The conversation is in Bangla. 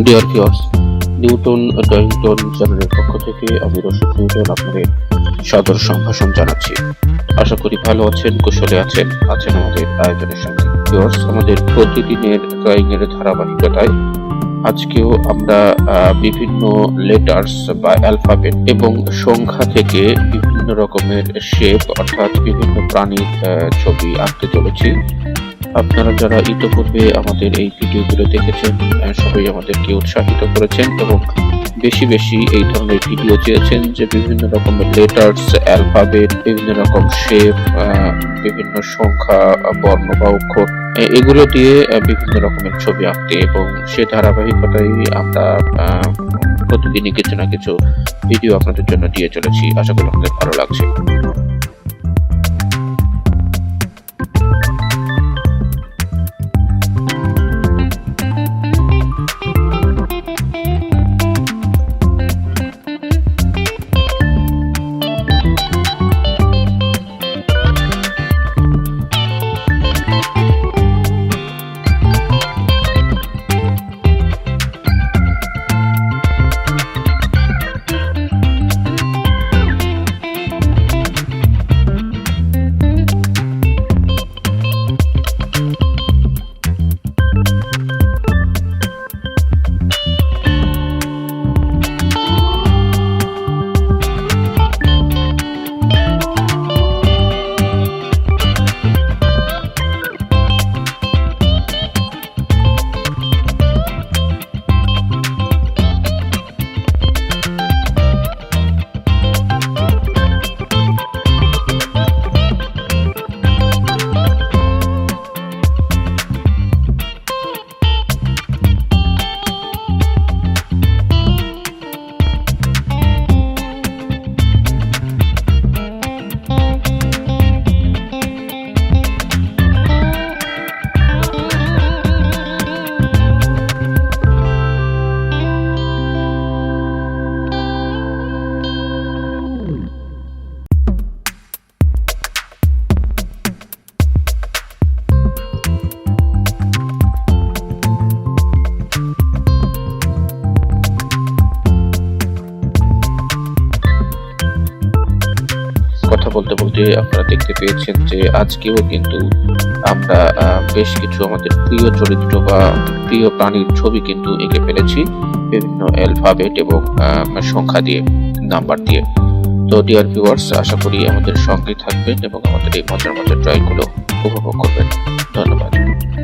ডিয়ার ভিউয়ার্স, নিউটন ড্রয়িং চ্যানেলের পক্ষ থেকে আমি রশিদ নিউটন আপনাদের সাদর সম্ভাষণ জানাচ্ছি। আশা করি ভালো আছেন, কুশলে আছেন আমাদের আয়োজনের সঙ্গে। ভিউয়ার্স, আমাদের প্রতিদিনের ড্রয়িং এর ধারাবাহিকতায় আজকেও আমরা বিভিন্ন লেটার্স বা অ্যালফাবেট এবং সংখ্যা থেকে বিভিন্ন রকমের শেপ অর্থাৎ বিভিন্ন প্রাণীর ছবি আঁকতে চলেছি। আপনারা যারা ইতিপূর্বে আমাদের এই ভিডিওগুলো দেখেছেন সবাই আমাদেরকে উৎসাহিত করেছেন এবং বেশি বেশি এই ধরনের ভিডিও চেয়েছেন, যে বিভিন্ন রকমের লেটার্স, অ্যালফাবেট, বিভিন্ন রকম শেপ, বিভিন্ন সংখ্যা, বর্ণ বা অক্ষর এগুলো দিয়ে বিভিন্ন রকমের ছবি আঁকতে, এবং সে ধারাবাহিকতায় আমরা প্রতিদিনই কিছু না কিছু ভিডিও আপনাদের জন্য দিয়ে চলেছি। আশা করি আপনাদের ভালো লাগছে। কথা বলতে বলতে আপনারা দেখতে পেয়েছেন যে আজকেও কিন্তু আমরা বেশ কিছু আমাদের প্রিয় চরিত্র বা প্রিয় প্রাণীর ছবি কিন্তু এঁকে ফেলেছি বিভিন্ন অ্যালফাবেট এবং সংখ্যা দিয়ে, নাম্বার দিয়ে। তো ডিয়ার ভিউয়ার্স, আশা করি আমাদের সঙ্গে থাকবেন এবং আমাদের এই মজার মজার ড্রয়িংগুলো উপভোগ